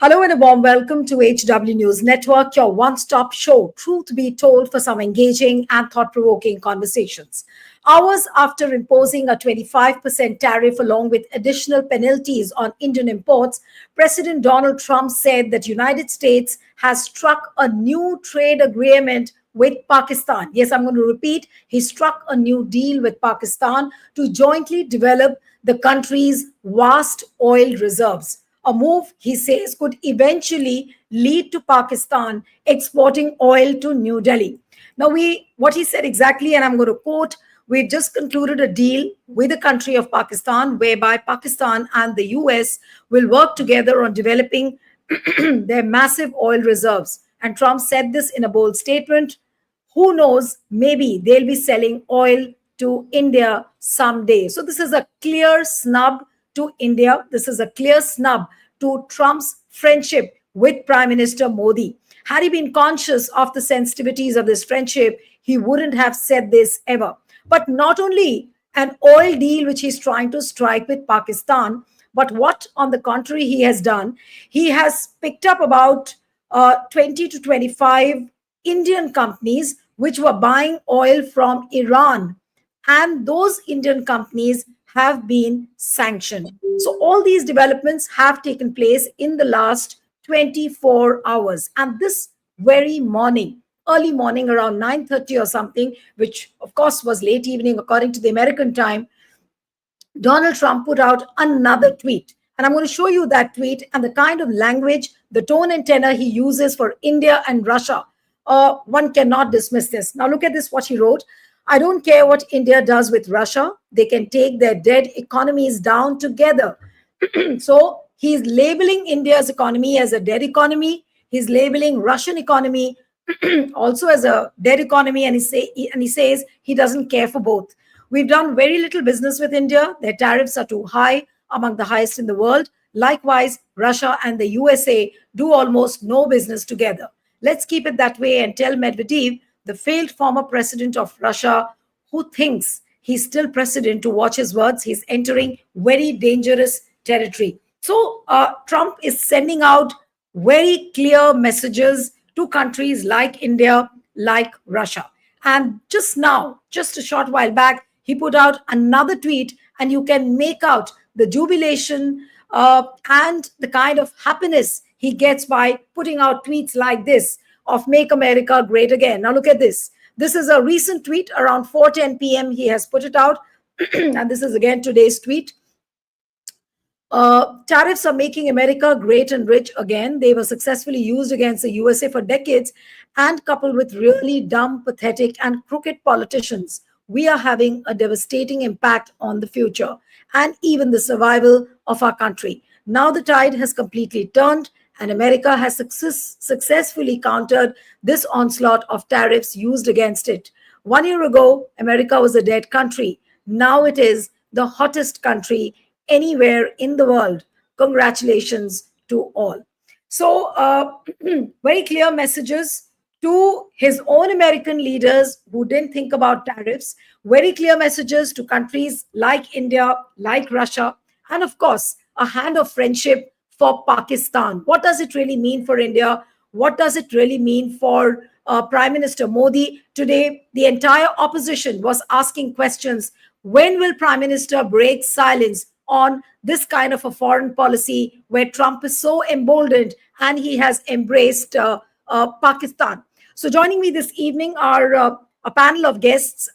Hello and a warm welcome to HW News Network, your one-stop show, truth be told, for some engaging and thought-provoking conversations. Hours after imposing a 25% tariff along with additional penalties on Indian imports, President Donald Trump said that United States has struck a new trade agreement with Pakistan. Yes, I'm going to repeat. He struck a new deal with Pakistan to jointly develop the country's vast oil reserves. A move, he says, could eventually lead to Pakistan exporting oil to New Delhi. Now, what he said exactly, and I'm going to quote, we've just concluded a deal with the country of Pakistan, whereby Pakistan and the US will work together on developing their massive oil reserves. And Trump said this in a bold statement. Who knows, maybe they'll be selling oil to India someday. So this is a clear snub to India. This is a clear snub to Trump's friendship with Prime Minister Modi. Had he been conscious of the sensitivities of this friendship, he wouldn't have said this ever. But not only an oil deal which he's trying to strike with Pakistan, but what, on the contrary, he has done, he has picked up about 20 to 25 Indian companies which were buying oil from Iran. And those Indian companies have been sanctioned. So all these developments have taken place in the last 24 hours. And this very morning, early morning around 9:30 or something, which of course was late evening according to the American time, Donald Trump put out another tweet. And I'm going to show you that tweet and the kind of language, the tone and tenor he uses for India and Russia. One cannot dismiss this. Now look at this, what he wrote. I don't care what India does with Russia. They can take their dead economies down together. So he's labeling India's economy as a dead economy. He's labeling Russian economy also as a dead economy. And he says he doesn't care for both. We've done very little business with India. Their tariffs are too high, among the highest in the world. Likewise, Russia and the USA do almost no business together. Let's keep it that way and tell Medvedev, the failed former president of Russia, who thinks he's still president, to watch his words. He's entering very dangerous territory. So Trump is sending out very clear messages to countries like India, like Russia. And just now, just a short while back, he put out another tweet, and you can make out the jubilation and the kind of happiness he gets by putting out tweets like this of Make America Great Again. Now look at this. This is a recent tweet around 4:10 p.m. He has put it out. And this is again today's tweet. Tariffs are making America great and rich again. They were successfully used against the USA for decades, and coupled with really dumb, pathetic, and crooked politicians, we are having a devastating impact on the future and even the survival of our country. Now the tide has completely turned, and America has successfully countered this onslaught of tariffs used against it. 1 year ago, America was a dead country. Now it is the hottest country anywhere in the world. Congratulations to all. So, very clear messages to his own American leaders who didn't think about tariffs, very clear messages to countries like India, like Russia, and of course, a hand of friendship for Pakistan. What does it really mean for India? What does it really mean for Prime Minister Modi? Today, the entire opposition was asking questions. When will Prime Minister break silence on this kind of a foreign policy where Trump is so emboldened and he has embraced Pakistan? So joining me this evening are a panel of guests,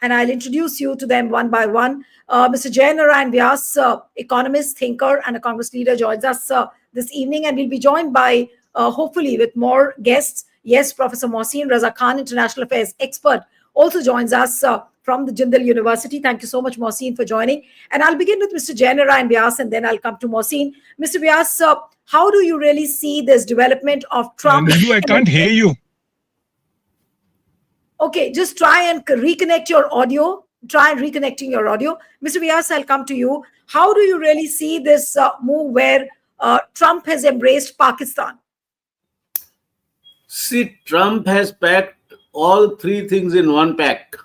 and I'll introduce you to them one by one. Mr. Neelu Vyas, economist, thinker, and a Congress leader, joins us this evening, and we'll be joined by, hopefully, with more guests. Yes, Professor Mohsin Raza Khan, international affairs expert, also joins us from the Jindal University. Thank you so much, Mohsin, for joining. And I'll begin with Mr. Neelu Vyas, and then I'll come to Mohsin. Mr. Vyas, how do you really see this development of Trump? Neelu, I can't hear you. Okay, just try and reconnect your audio. Try and reconnecting your audio. Mr. Vyas, I'll come to you. How do you really see this move where Trump has embraced Pakistan? See, Trump has packed all three things in one pack: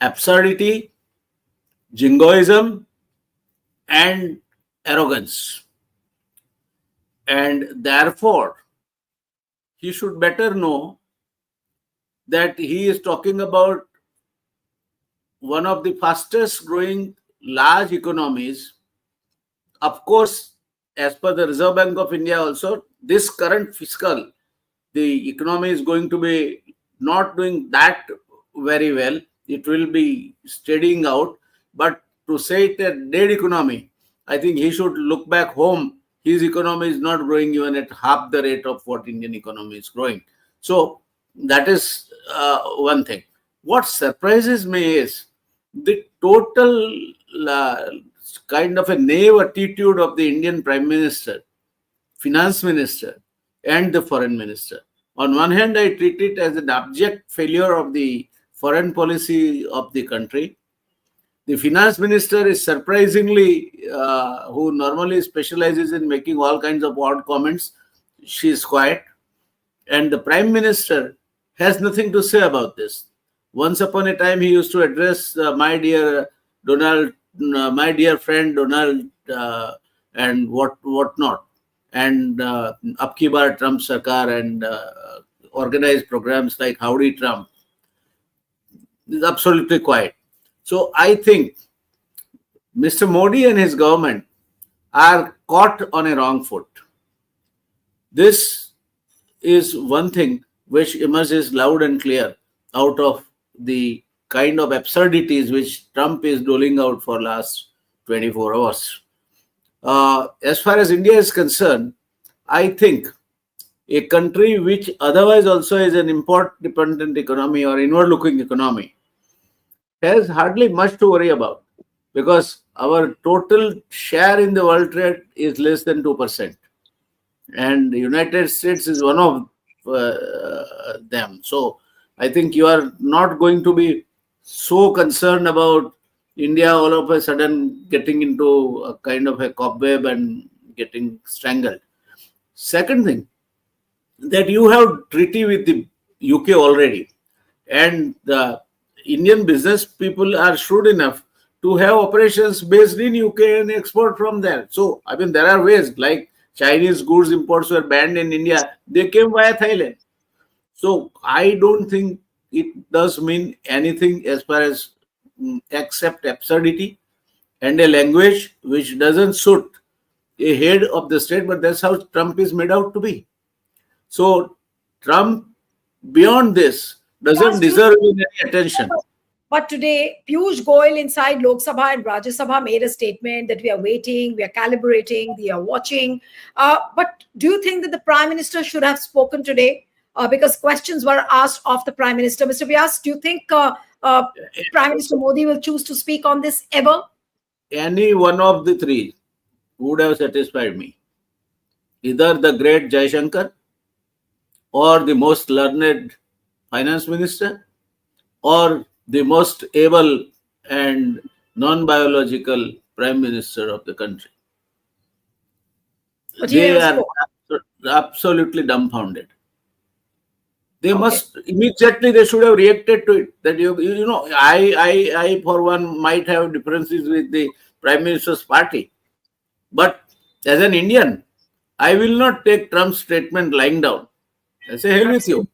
absurdity, jingoism, and arrogance. And therefore, he should better know that he is talking about one of the fastest growing large economies. Of course, as per the Reserve Bank of India also, this current fiscal, the economy is going to be not doing that very well. It will be steadying out. But to say it a dead economy, I think he should look back home. His economy is not growing even at half the rate of what Indian economy is growing. So that is one thing. What surprises me is the total kind of a naive attitude of the Indian Prime Minister, Finance Minister, and the Foreign Minister. On one hand, I treat it as an abject failure of the foreign policy of the country. The Finance Minister is surprisingly, who normally specializes in making all kinds of odd comments, she is quiet. And the Prime Minister has nothing to say about this. Once upon a time, he used to address my dear Donald, my dear friend Donald, and whatnot, and Abki Bar Trump Sarkar, and organized programs like Howdy Trump. It's absolutely quiet. So I think Mr. Modi and his government are caught on a wrong foot. This is one thing which emerges loud and clear out of the kind of absurdities which Trump is doling out for last 24 hours. As far as India is concerned, I think a country which otherwise also is an import-dependent economy or inward-looking economy has hardly much to worry about, because our total share in the world trade is less than 2%. And the United States is one of them. So I think you are not going to be so concerned about India all of a sudden getting into a kind of a cobweb and getting strangled. Second thing, that you have treaty with the UK already, and the Indian business people are shrewd enough to have operations based in UK and export from there. So, I mean, there are ways, like Chinese goods imports were banned in India, they came via Thailand. So, I don't think it does mean anything as far as except absurdity and a language which doesn't suit a head of the state, but that's how Trump is made out to be. So, Trump, beyond this, doesn't deserve any attention. But today, Piyush Goyal inside Lok Sabha and Rajya Sabha made a statement that we are waiting, we are calibrating, we are watching. But do you think that the Prime Minister should have spoken today? Because questions were asked of the Prime Minister. Mr. Vyas, do you think Prime Minister Modi will choose to speak on this ever? Any one of the three would have satisfied me. Either the great Jaishankar, or the most learned finance minister, or the most able and non-biological prime minister of the country. But they are absolutely dumbfounded. They must immediately, they should have reacted to it. That you know, I for one might have differences with the Prime Minister's party, but as an Indian, I will not take Trump's statement lying down. I say, hell with you.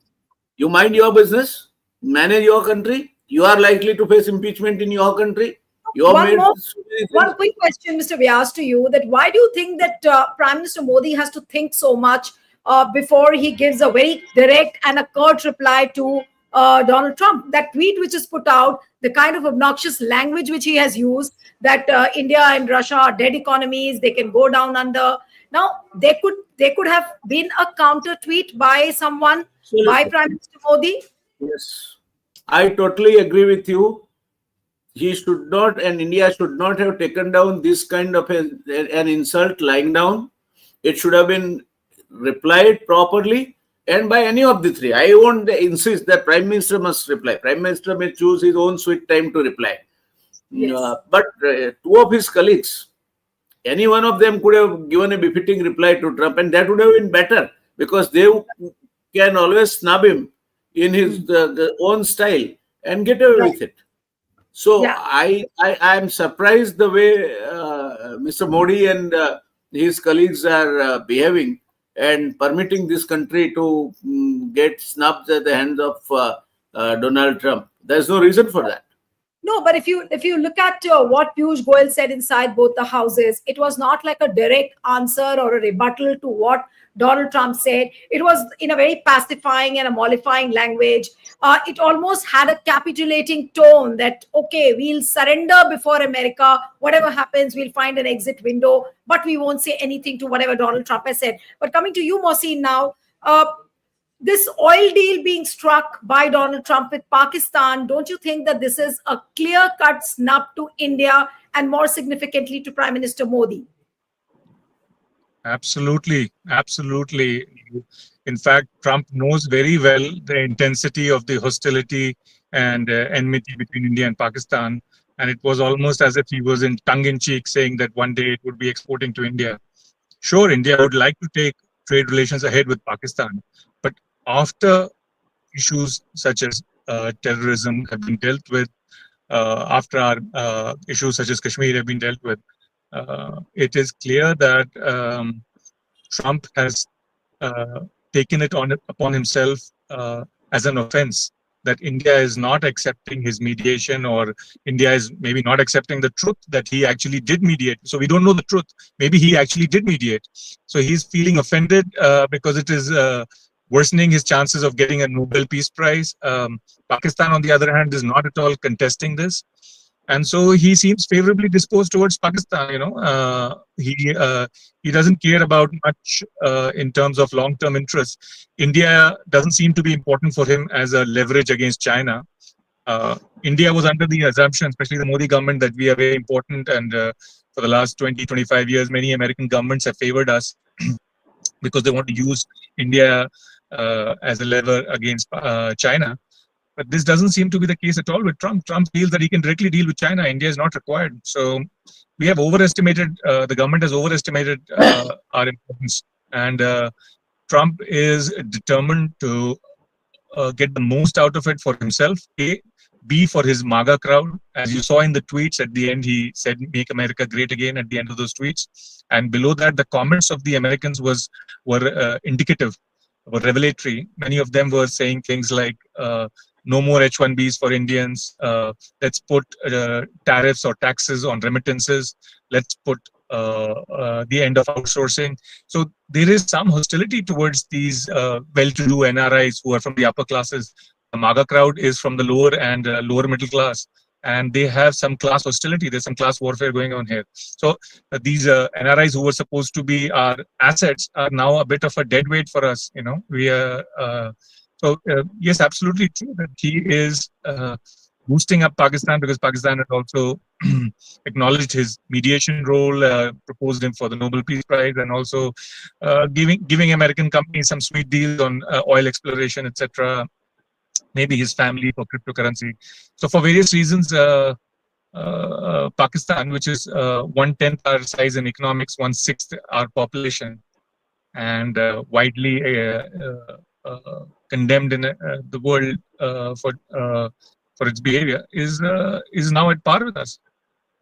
You mind your business, manage your country. You are likely to face impeachment in your country. One quick question, Mr. Vyas, to you: that why do you think that Prime Minister Modi has to think so much before he gives a very direct and a curt reply to Donald Trump? That tweet which is put out, the kind of obnoxious language which he has used, that India and Russia are dead economies, they can go down under. Now, they could have been a counter tweet by someone, by Prime Minister Modi. Yes, I totally agree with you. He should not, and India should not have taken down this kind of an insult lying down. It should have been replied properly, and by any of the three. I won't insist that Prime Minister must reply. Prime Minister may choose his own sweet time to reply. Yes. But two of his colleagues, any one of them could have given a befitting reply to Trump, and that would have been better, because they can always snub him in his own style and get away with it. So I am surprised the way Mr. Modi and his colleagues are behaving. and permitting this country to get snubs at the hands of Donald Trump. There's no reason for that. No, but if you look at what Piyush Goyal said inside both the houses, it was not like a direct answer or a rebuttal to what Donald Trump said. It was in a very pacifying and a mollifying language. It almost had a capitulating tone that, okay, we'll surrender before America. Whatever happens, we'll find an exit window, but we won't say anything to whatever Donald Trump has said. But coming to you, Mohsin, now, this oil deal being struck by Donald Trump with Pakistan, don't you think that this is a clear-cut snub to India and more significantly to Prime Minister Modi? Absolutely. Absolutely. In fact, Trump knows very well the intensity of the hostility and enmity between India and Pakistan. And it was almost as if he was in tongue-in-cheek saying that one day it would be exporting to India. Sure, India would like to take trade relations ahead with Pakistan, but after issues such as terrorism have been dealt with, after our issues such as Kashmir have been dealt with, it is clear that Trump has taken it upon himself as an offense that India is not accepting his mediation, or India is maybe not accepting the truth that he actually did mediate. So we don't know the truth. Maybe he actually did mediate. So he's feeling offended because it is worsening his chances of getting a Nobel Peace Prize. Pakistan, on the other hand, is not at all contesting this. And so he seems favorably disposed towards Pakistan. He doesn't care about much in terms of long-term interests. India doesn't seem to be important for him as a leverage against China. India was under the assumption, especially the Modi government, that we are very important. And for the last 20, 25 years, many American governments have favored us because they want to use India as a lever against China. But this doesn't seem to be the case at all with Trump. Trump feels that he can directly deal with China. India is not required. So we have overestimated, the government has overestimated our importance. And Trump is determined to get the most out of it for himself, A. B, for his MAGA crowd. As you saw in the tweets at the end, he said, "Make America great again" at the end of those tweets. And below that, the comments of the Americans were indicative, were revelatory. Many of them were saying things like, no more H-1Bs for Indians. Let's put tariffs or taxes on remittances. Let's put the end of outsourcing. So there is some hostility towards these well-to-do NRIs who are from the upper classes. The MAGA crowd is from the lower and lower middle class, and they have some class hostility. There's some class warfare going on here. So these NRIs who were supposed to be our assets are now a bit of a dead weight for us. We are. Yes, absolutely true that he is boosting up Pakistan because Pakistan has also acknowledged his mediation role, proposed him for the Nobel Peace Prize, and also giving American companies some sweet deals on oil exploration, etc. Maybe his family for cryptocurrency. So for various reasons, Pakistan, which is 1/10 our size in economics, 1/6 our population, and widely condemned in the world for its behavior, is now at par with us.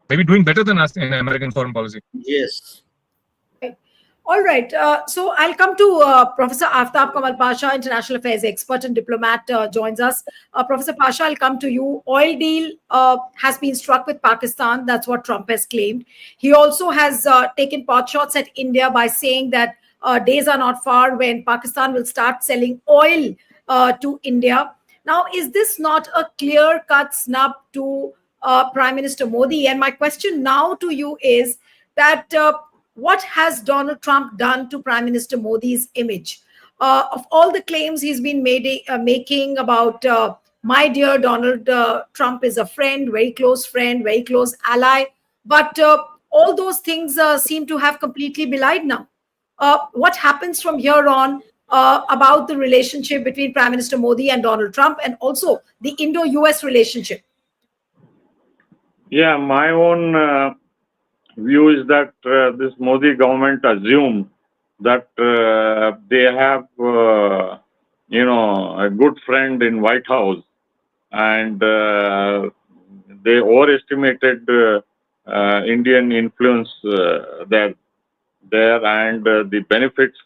Maybe doing better than us in American foreign policy. Yes. All right. So I'll come to Professor Aftab Kamal Pasha, international affairs expert and diplomat, joins us. Professor Pasha, I'll come to you. Oil deal has been struck with Pakistan. That's what Trump has claimed. He also has taken pot shots at India by saying that days are not far when Pakistan will start selling oil to India. Now, is this not a clear-cut snub to Prime Minister Modi? And my question now to you is that what has Donald Trump done to Prime Minister Modi's image? Of all the claims he's been making about my dear Donald Trump is a friend, very close ally, but all those things seem to have completely belied now. What happens from here on about the relationship between Prime Minister Modi and Donald Trump, and also the Indo-US relationship? Yeah, my own view is that this Modi government assumed that they have, a good friend in White House, and they overestimated Indian influence there. there and the benefits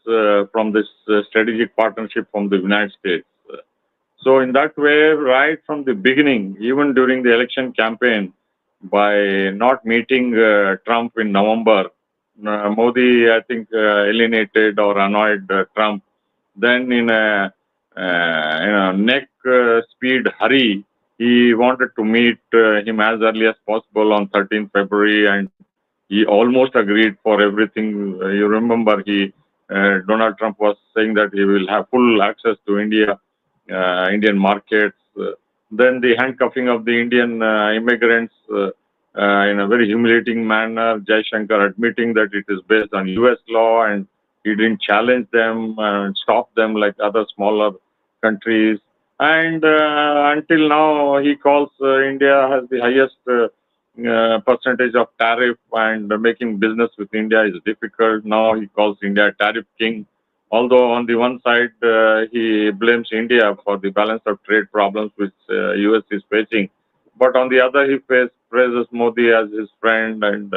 from this strategic partnership from the United States. So in that way, right from the beginning, even during the election campaign, by not meeting Trump in November, Modi, I think, alienated or annoyed Trump. Then in a neck speed hurry, he wanted to meet him as early as possible on 13th February, and he almost agreed for everything. You remember, Donald Trump was saying that he will have full access to Indian markets. Then the handcuffing of the Indian immigrants in a very humiliating manner. Jaishankar admitting that it is based on U.S. law, and he didn't challenge them and stop them like other smaller countries. And until now, he calls India has the highest percentage of tariff, and making business with India is difficult. Now he calls India tariff king. Although on the one side, he blames India for the balance of trade problems which US is facing. But on the other, he praises Modi as his friend, and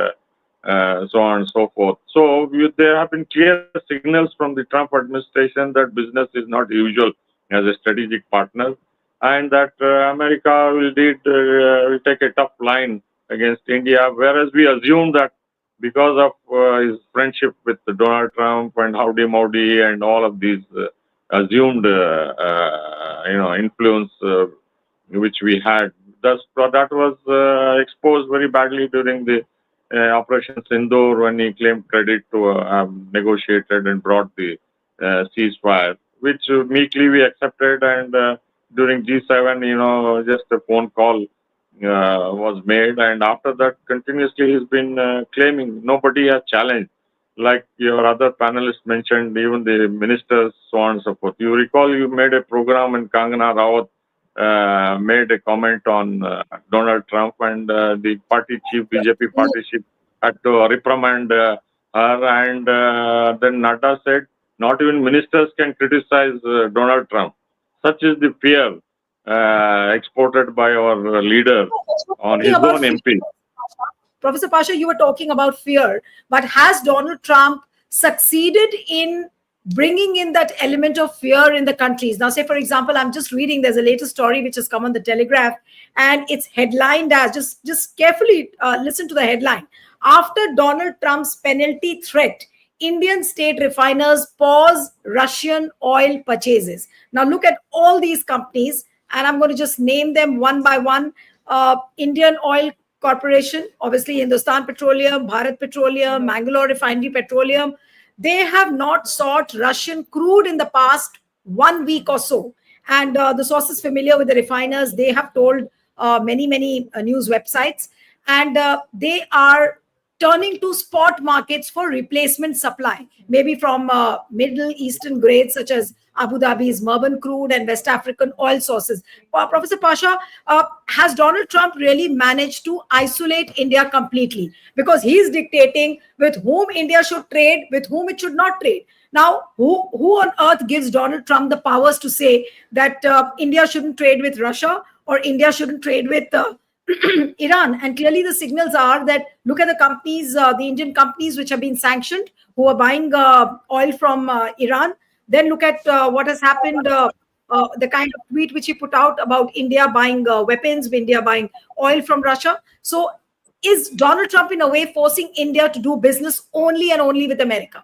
so on and so forth. So there have been clear signals from the Trump administration that business is not usual as a strategic partner, and that America will take a tough line against India, whereas we assume that because of his friendship with Donald Trump and Howdy Modi and all of these assumed influence which we had, that was exposed very badly during the Operation Sindoor, when he claimed credit to have negotiated and brought the ceasefire, which meekly we accepted. And during G7, just a phone call was made, and after that, continuously he's been claiming. Nobody has challenged. Like your other panelists mentioned, even the ministers, so on and so forth. You recall you made a program, and Kangana Rawat made a comment on Donald Trump, and the party chief, BJP party chief, had to reprimand her. And then Nadda said, not even ministers can criticize Donald Trump. Such is the fear exported by our leader on his own MP. Professor Pasha, you were talking about fear, but has Donald Trump succeeded in bringing in that element of fear in the countries? Now, say, for example, I'm just reading, there's a latest story which has come on the Telegraph, and it's headlined as, just carefully listen to the headline. After Donald Trump's penalty threat, Indian state refiners pause Russian oil purchases. Now, look at all these companies, and I'm going to just name them one by one. Indian Oil Corporation, obviously Hindustan Petroleum, Bharat Petroleum, Mangalore Refinery Petroleum. They have not sought Russian crude in the past 1 week or so. And the sources familiar with the refiners, they have told many news websites. And they are turning to spot markets for replacement supply, maybe from Middle Eastern grades such as Abu Dhabi's Murban crude and West African oil sources. Professor Pasha, has Donald Trump really managed to isolate India completely? Because he's dictating with whom India should trade, with whom it should not trade. Now, who on earth gives Donald Trump the powers to say that India shouldn't trade with Russia or India shouldn't trade with Iran? And clearly the signals are that, look at the companies, the Indian companies which have been sanctioned, who are buying oil from Iran. Then look at what has happened, the kind of tweet which he put out about India buying weapons, India buying oil from Russia. So is Donald Trump in a way forcing India to do business only and only with America?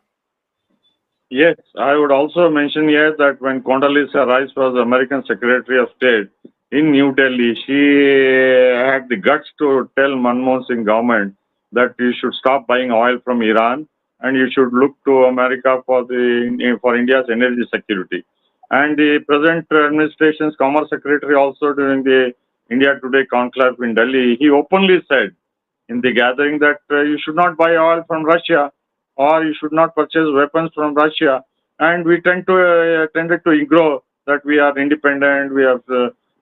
Yes, I would also mention here that when Condoleezza Rice was American Secretary of State in New Delhi, she had the guts to tell Manmohan Singh government that you should stop buying oil from Iran and you should look to America for India's energy security. And the present administration's Commerce Secretary also, during the India Today conclave in Delhi, he openly said in the gathering that you should not buy oil from Russia, or you should not purchase weapons from Russia. And we tended to ignore that we are independent, we have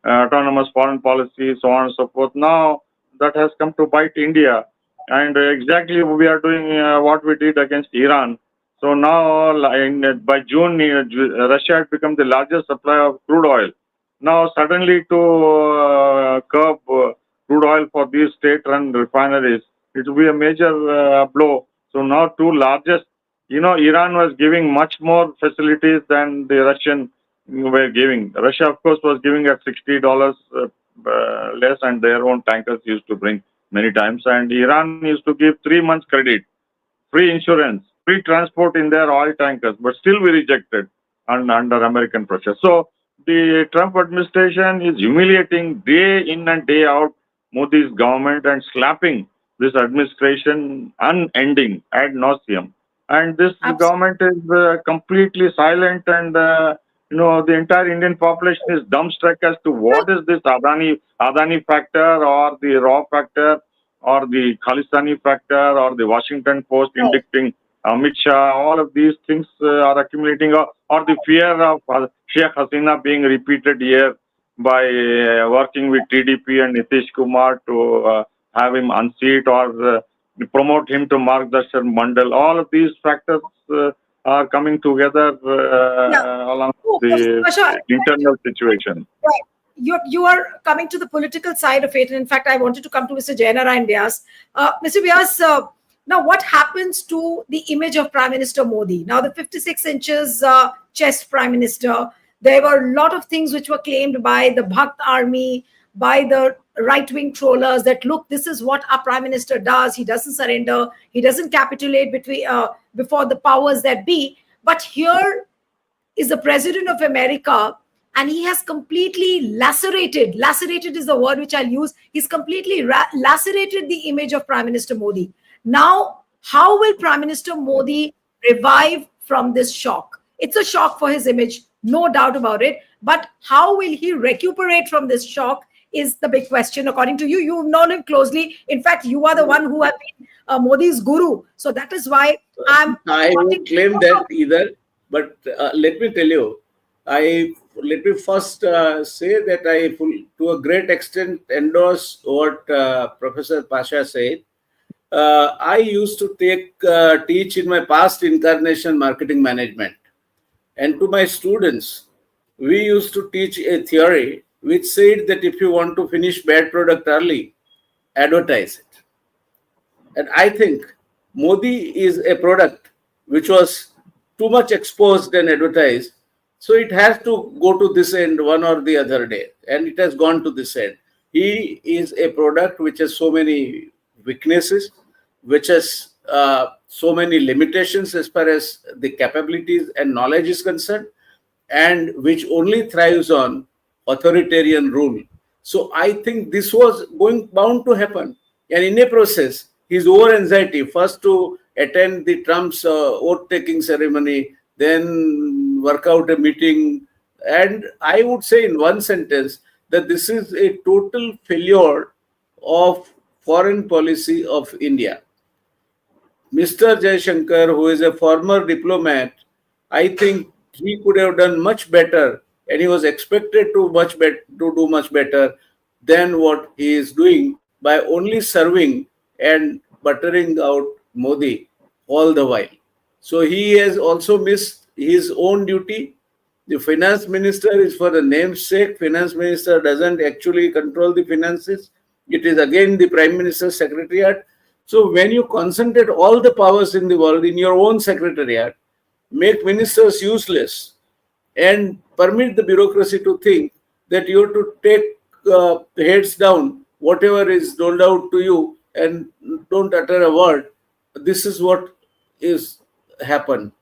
autonomous foreign policy, so on and so forth. Now that has come to bite India, and exactly we are doing what we did against Iran. So now, by June, Russia had become the largest supplier of crude oil. Now, suddenly to curb crude oil for these state-run refineries, it will be a major blow. So now, two largest Iran was giving much more facilities than the Russian were giving. Russia, of course, was giving at $60 less, and their own tankers used to bring many times. And Iran used to give 3 months credit, free insurance, free transport in their oil tankers, but still we rejected under American pressure. So the Trump administration is humiliating day in and day out Modi's government and slapping this administration unending ad nauseum. And this government is completely silent, and the entire Indian population is dumbstruck as to what is this Adani factor, or the raw factor, or the Khalistani factor, or the Washington Post indicting Amit Shah. All of these things are accumulating, or the fear of Sheikh Hasina being repeated here by working with TDP and Nitish Kumar to have him unseat, or promote him to Margdarshan Mandal. All of these factors are coming together along the internal situation. Right. You are coming to the political side of it. And in fact, I wanted to come to Mr. Jainarayan Vyas. Mr. Vyas, now what happens to the image of Prime Minister Modi? Now, the 56 inches chest Prime Minister, there were a lot of things which were claimed by the Bhakt army, by the right-wing trollers, that look, this is what our Prime Minister does. He doesn't surrender. He doesn't capitulate before the powers that be. But here is the President of America, and he has completely lacerated is the word which I'll use. He's completely lacerated the image of Prime Minister Modi. Now, how will Prime Minister Modi revive from this shock? It's a shock for his image, no doubt about it. But how will he recuperate from this shock is the big question. According to you, you've known him closely. In fact, you are the one who have been Modi's guru. So that is why I won't claim that either. But let me tell you, let me first say that I, to a great extent, endorse what Professor Pasha said. I used to teach in my past incarnation marketing management. And to my students, we used to teach a theory which said that if you want to finish bad product early, advertise it. And I think Modi is a product which was too much exposed and advertised. So it has to go to this end one or the other day. And it has gone to this end. He is a product which has so many weaknesses, which has so many limitations as far as the capabilities and knowledge is concerned, and which only thrives on authoritarian rule. So I think this was bound to happen. And in a process, his over anxiety, first to attend the Trump's oath-taking ceremony, then work out a meeting. And I would say in one sentence that this is a total failure of foreign policy of India. Mr. Jaishankar, who is a former diplomat, I think he could have done much better, and he was expected to do much better than what he is doing by only serving and buttering out Modi all the while. So he has also missed his own duty. The finance minister is for the namesake. Finance minister doesn't actually control the finances. It is again the Prime Minister's secretariat. So when you concentrate all the powers in the world in your own secretariat, make ministers useless, and permit the bureaucracy to think that you have to take heads down whatever is doled out to you and don't utter a word. This is what is happened,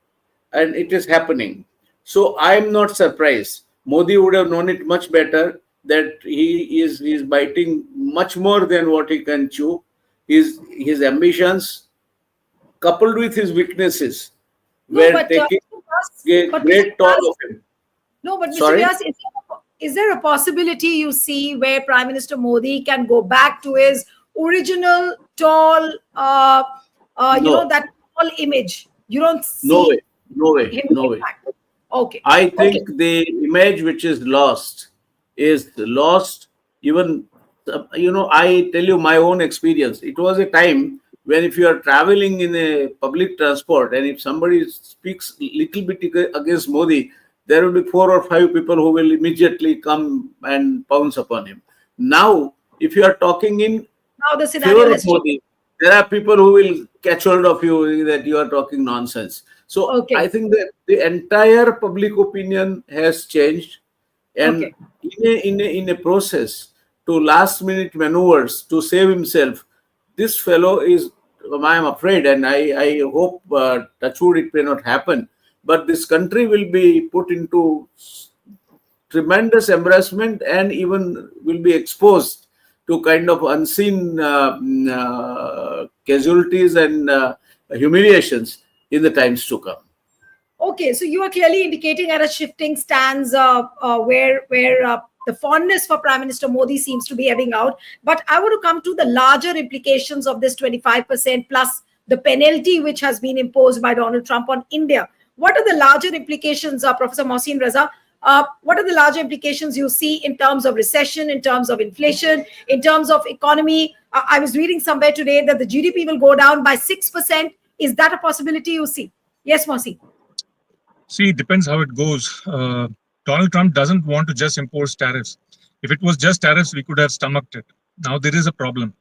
and it is happening. So I am not surprised. Modi would have known it much better, that he is biting much more than what he can chew. His ambitions, coupled with his weaknesses, were taking a great toll of him. No, but Mr. Vyas, is there a possibility you see where Prime Minister Modi can go back to his original tall, that tall image? You don't see No way. Okay. I think the image which is lost even, I tell you my own experience. It was a time when if you are traveling in a public transport and if somebody speaks little bit against Modi, there will be 4 or 5 people who will immediately come and pounce upon him. Now, if you are talking in favor of Modi, there are people who will catch hold of you that you are talking nonsense. So Okay. I think that the entire public opinion has changed, and Okay. in a process to last minute maneuvers to save himself, this fellow is, I am afraid, and I hope, touch wood, it may not happen, but this country will be put into tremendous embarrassment and even will be exposed to kind of unseen casualties and humiliations in the times to come. Okay, so you are clearly indicating at a shifting stance where the fondness for Prime Minister Modi seems to be ebbing out. But I want to come to the larger implications of this 25% plus the penalty which has been imposed by Donald Trump on India. What are the larger implications, Professor Mohsin Raza? What are the larger implications you see in terms of recession, in terms of inflation, in terms of economy? I was reading somewhere today that the GDP will go down by 6%. Is that a possibility you see? Yes, Mohsin. See, it depends how it goes. Donald Trump doesn't want to just impose tariffs. If it was just tariffs, we could have stomached it. Now there is a problem.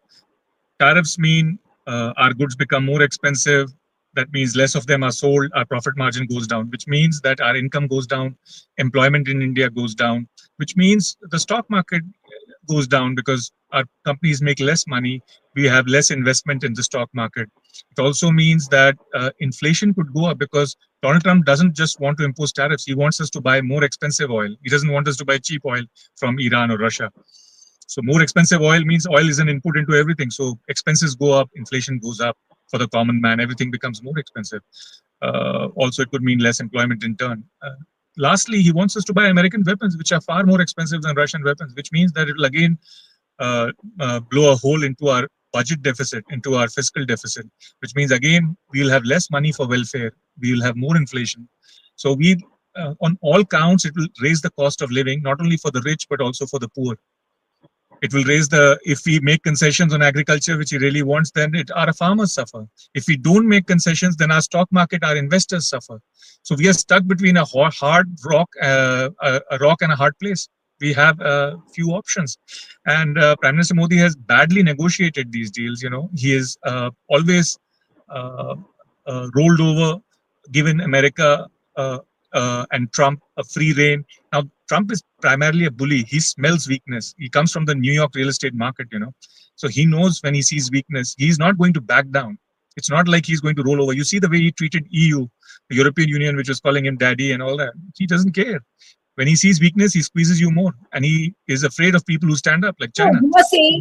Tariffs mean our goods become more expensive. That means less of them are sold. Our profit margin goes down, which means that our income goes down. Employment in India goes down, which means the stock market goes down because our companies make less money. We have less investment in the stock market. It also means that inflation could go up because Donald Trump doesn't just want to impose tariffs. He wants us to buy more expensive oil. He doesn't want us to buy cheap oil from Iran or Russia. So more expensive oil means oil is an input into everything. So expenses go up, inflation goes up for the common man. Everything becomes more expensive. Also, it could mean less employment in turn. Lastly, he wants us to buy American weapons, which are far more expensive than Russian weapons, which means that it will again blow a hole into our budget deficit, into our fiscal deficit, which means again we'll have less money for welfare, we'll have more inflation. So we, on all counts, it will raise the cost of living, not only for the rich but also for the poor. It will raise if we make concessions on agriculture, which he really wants, then our farmers suffer. If we don't make concessions, then our stock market, our investors suffer. So we are stuck between a hard rock, a rock and a hard place. We have a few options, and Prime Minister Modi has badly negotiated these deals. You know, he has always rolled over, given America and Trump a free rein. Now, Trump is primarily a bully. He smells weakness. He comes from the New York real estate market, you know. So he knows when he sees weakness, he's not going to back down. It's not like he's going to roll over. You see the way he treated EU, the European Union, which was calling him daddy and all that. He doesn't care. When he sees weakness, he squeezes you more. And he is afraid of people who stand up, like China. You were saying,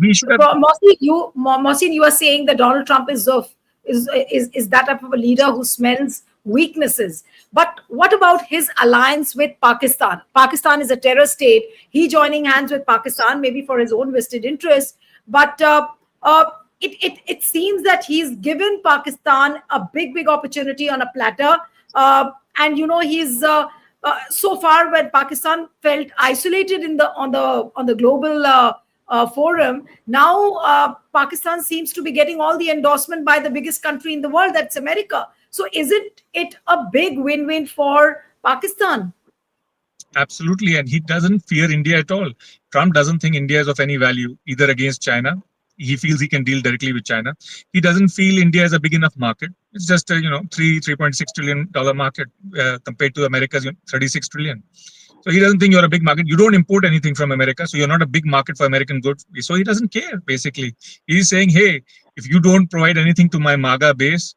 Mohsin, you are saying that Donald Trump is that type of a leader who smells weaknesses. But what about his alliance with Pakistan? Pakistan is a terror state. He joining hands with Pakistan, maybe for his own vested interests. But it seems that he's given Pakistan a big opportunity on a platter. And you know, he's so far when Pakistan felt isolated on the global forum, now Pakistan seems to be getting all the endorsement by the biggest country in the world, that's America. So isn't it a big win-win for Pakistan? Absolutely, and he doesn't fear India at all. Trump doesn't think India is of any value, either against China. He feels he can deal directly with China. He doesn't feel India is a big enough market. It's just a $3.6 trillion market compared to America's $36 trillion. So he doesn't think you're a big market. You don't import anything from America, so you're not a big market for American goods. So he doesn't care, basically. He's saying, hey, if you don't provide anything to my MAGA base,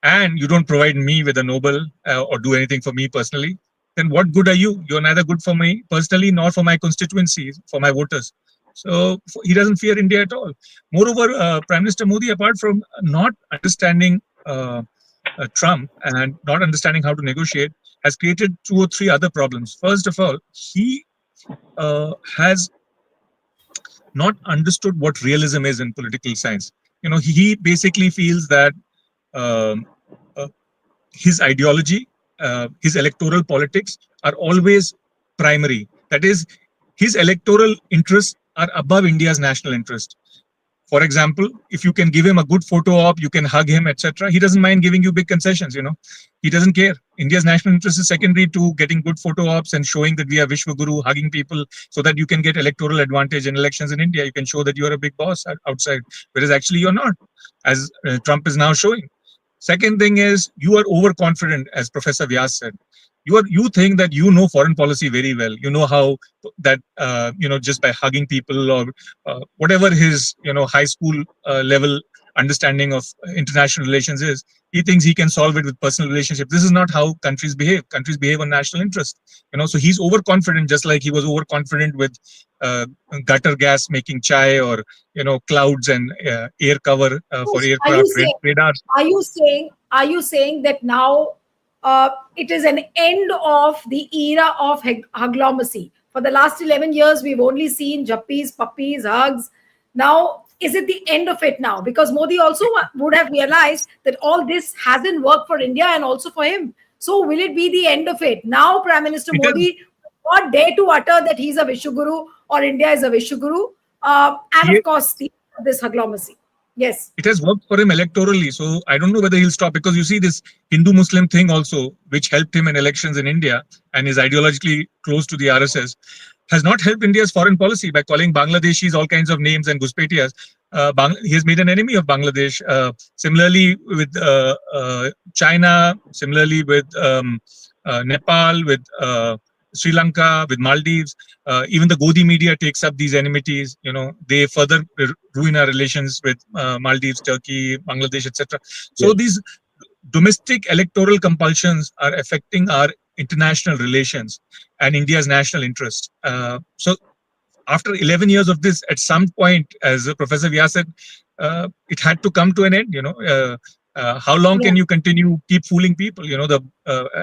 and you don't provide me with a Nobel or do anything for me personally, then what good are you? You're neither good for me personally nor for my constituencies, for my voters. So he doesn't fear India at all. Moreover, Prime Minister Modi, apart from not understanding Trump and not understanding how to negotiate, has created 2 or 3 other problems. First of all, he has not understood what realism is in political science. He basically feels that his ideology, his electoral politics are always primary. That is, his electoral interests are above India's national interest. For example, if you can give him a good photo op, you can hug him, etc. He doesn't mind giving you big concessions, He doesn't care. India's national interest is secondary to getting good photo ops and showing that we are Vishwaguru, hugging people so that you can get electoral advantage in elections in India. You can show that you are a big boss outside, whereas actually you're not, as Trump is now showing. Second thing is, you are overconfident, as Professor Vyas said. You think that you know foreign policy very well. You know how that just by hugging people or whatever his high school level understanding of international relations is, he thinks he can solve it with personal relationships. This is not how countries behave. Countries behave on national interest. So he's overconfident, just like he was overconfident with gutter gas making chai, or clouds and air cover for So aircraft radars. are you saying that now it is an end of the era of huglomacy? For the last 11 years, we've only seen jappies, puppies, hugs. Now, is it the end of it now? Because Modi also would have realized that all this hasn't worked for India and also for him. So, will it be the end of it? Now, Prime Minister It is. Modi will not dare to utter that he's a Vishwaguru or India is a Vishwaguru. And He- of course, this huglomacy. Yes. it has worked for him electorally. So I don't know whether he'll stop, because you see this Hindu-Muslim thing also, which helped him in elections in India and is ideologically close to the RSS, has not helped India's foreign policy by calling Bangladeshis all kinds of names and Guspetias. He has made an enemy of Bangladesh. Similarly with China, similarly with Nepal, with Sri Lanka, with Maldives. Even the Godi media takes up these enmities. They further ruin our relations with Maldives, Turkey, Bangladesh, etc. So Yes. these domestic electoral compulsions are affecting our international relations and India's national interest. So after 11 years of this, at some point, as Professor Vyas said, it had to come to an end. How long can you continue keep fooling people?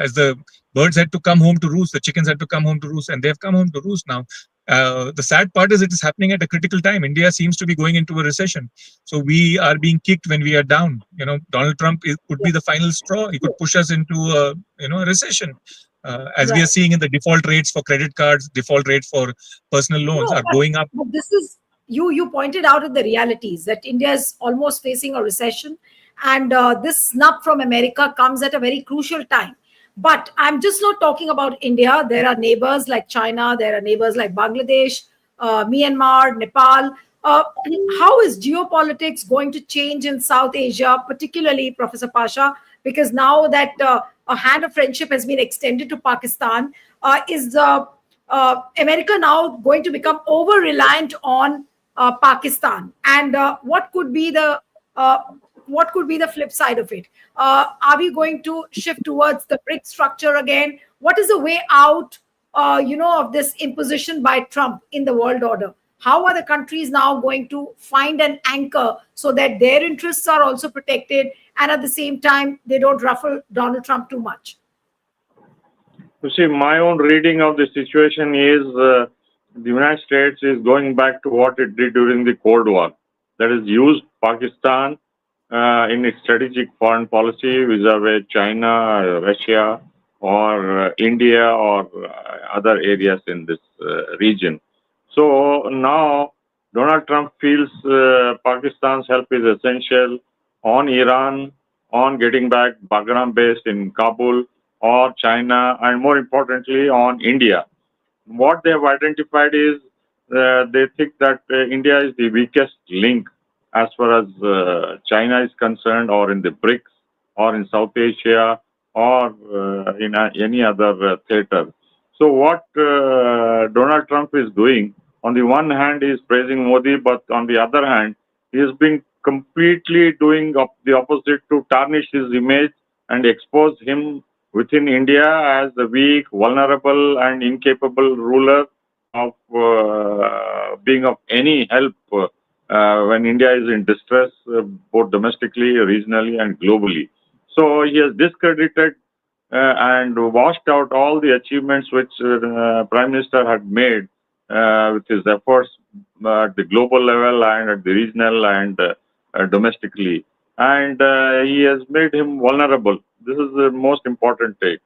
As the birds had to come home to roost, the chickens had to come home to roost, and they've come home to roost now. The sad part is it is happening at a critical time. India seems to be going into a recession, so we are being kicked when we are down. Donald Trump could be the final straw. He could push us into a recession. As we are seeing in the default rates for credit cards, default rate for personal loans No, are going up. but this is you pointed out at the realities that India is almost facing a recession, and this snub from America comes at a very crucial time. But I'm just not talking about India. There are neighbors like China, there are neighbors like Bangladesh, Myanmar, Nepal. How is geopolitics going to change in South Asia, particularly, Professor Pasha? Because now that a hand of friendship has been extended to Pakistan, is America now going to become over reliant on Pakistan? And what could be the flip side of it? Are we going to shift towards the BRIC structure again? What is the way out, of this imposition by Trump in the world order? How are the countries now going to find an anchor so that their interests are also protected, and at the same time they don't ruffle Donald Trump too much? You see, my own reading of the situation is the United States is going back to what it did during the Cold War. That is, used Pakistan in its strategic foreign policy vis-a-vis China, Russia, or India, or other areas in this region. So now Donald Trump feels Pakistan's help is essential on Iran, on getting back Bagram base in Kabul, or China, and more importantly on India. What they have identified is they think that India is the weakest link as far as China is concerned, or in the BRICS, or in South Asia, or in any other theater. So what Donald Trump is doing, on the one hand, he is praising Modi, but on the other hand, he has been completely doing the opposite to tarnish his image and expose him within India as the weak, vulnerable, and incapable ruler of being of any help when India is in distress, both domestically, regionally, and globally. So he has discredited and washed out all the achievements which Prime Minister had made with his efforts at the global level and at the regional and domestically. And he has made him vulnerable. This is the most important thing.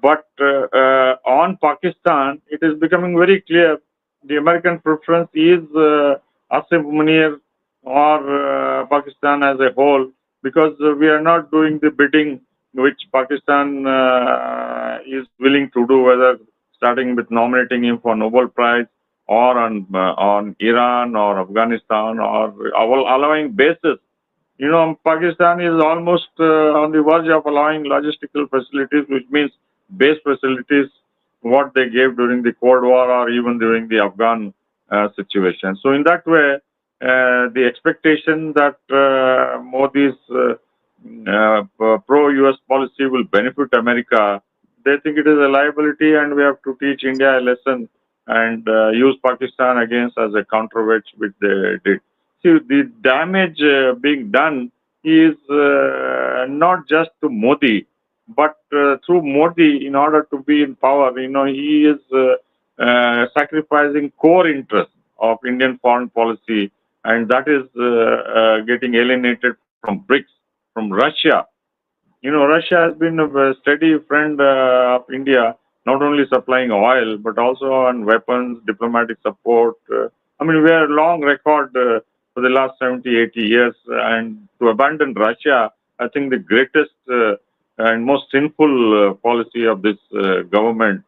But on Pakistan, it is becoming very clear the American preference is Asif Munir or Pakistan as a whole, because we are not doing the bidding which Pakistan is willing to do, whether starting with nominating him for Nobel Prize, or on Iran or Afghanistan, or allowing bases Pakistan is almost on the verge of allowing logistical facilities, which means base facilities, what they gave during the Cold War or even during the Afghan situation. So in that way, the expectation that Modi's pro-US policy will benefit America, they think it is a liability, and we have to teach India a lesson and use Pakistan against as a counterweight, which they did. See, the damage being done is not just to Modi, but through Modi, in order to be in power, he is sacrificing core interests of Indian foreign policy, and that is getting alienated from BRICS, from Russia. Russia has been a steady friend of India, not only supplying oil, but also on weapons, diplomatic support. We have a long record for the last 70, 80 years. And to abandon Russia, I think the greatest and most sinful policy of this government.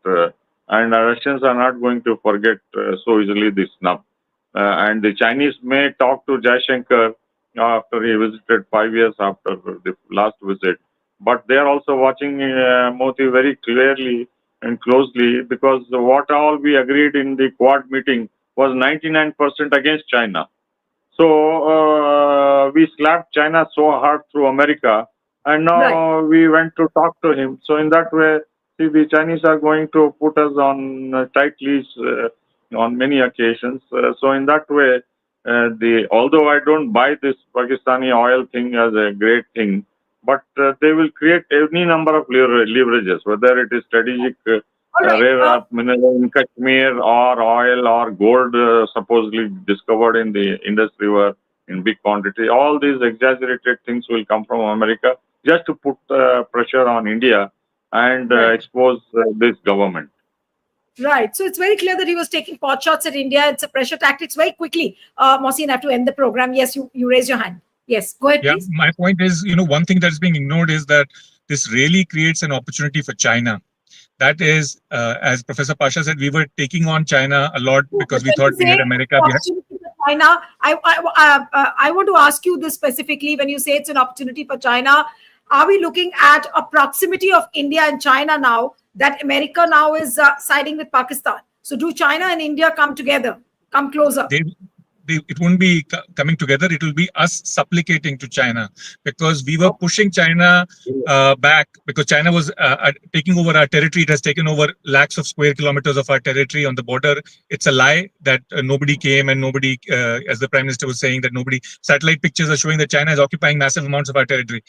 And Russians are not going to forget so easily this snub. And the Chinese may talk to Jaishankar after he visited 5 years after the last visit. But they are also watching Modi very clearly and closely, because what all we agreed in the Quad meeting was 99% against China. So we slapped China so hard through America, and now we went to talk to him. So in that way, see, the Chinese are going to put us on tight leash on many occasions. So in that way, although I don't buy this Pakistani oil thing as a great thing, but they will create any number of leverages, whether it is strategic rare earth mineral in Kashmir or oil or gold supposedly discovered in the Indus River in big quantity. All these exaggerated things will come from America just to put pressure on India and expose this government. Right. So it's very clear that he was taking pot shots at India. It's a pressure tactics. Very quickly, Mohsin, I have to end the program. Yes, you raise your hand. Yes, go ahead, please. My point is, one thing that is being ignored is that this really creates an opportunity for China. That is, as Professor Pasha said, we were taking on China a lot because we thought we had America. China. I want to ask you this specifically. When you say it's an opportunity for China, are we looking at a proximity of India and China now, that America now is siding with Pakistan? So do China and India come together, come closer? It won't be coming together. It will be us supplicating to China, because we were pushing China back, because China was taking over our territory. It has taken over lakhs of square kilometers of our territory on the border. It's a lie that nobody came, and nobody, as the Prime Minister was saying, that nobody, satellite pictures are showing that China is occupying massive amounts of our territory.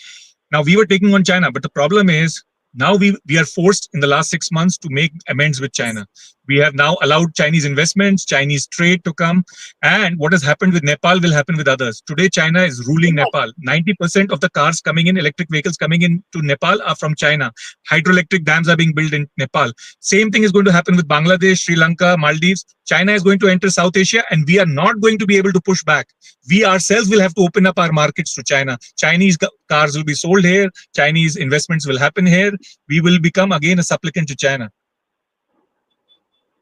Now we were taking on China, but the problem is, now we are forced in the last 6 months to make amends with China. We have now allowed Chinese investments, Chinese trade to come. And what has happened with Nepal will happen with others. Today, China is ruling Nepal. 90% of the cars coming in, electric vehicles coming in to Nepal are from China. Hydroelectric dams are being built in Nepal. Same thing is going to happen with Bangladesh, Sri Lanka, Maldives. China is going to enter South Asia, and we are not going to be able to push back. We ourselves will have to open up our markets to China. Chinese cars will be sold here. Chinese investments will happen here. We will become again a supplicant to China.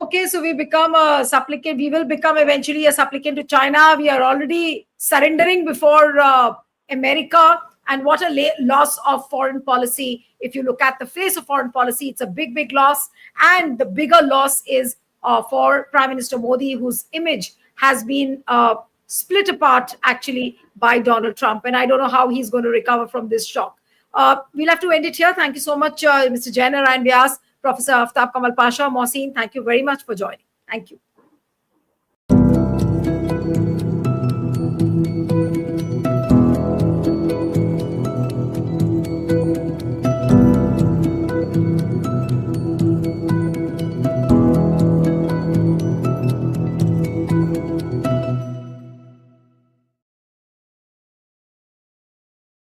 Okay, so we become a supplicant. We will become eventually a supplicant to China. We are already surrendering before America. And what a loss of foreign policy. If you look at the face of foreign policy, it's a big, big loss. And the bigger loss is for Prime Minister Modi, whose image has been split apart actually by Donald Trump. And I don't know how he's going to recover from this shock. We'll have to end it here. Thank you so much, Mr. Narayan Vyas, Professor Aftab Kamal Pasha, Mohsin. Thank you very much for joining. Thank you.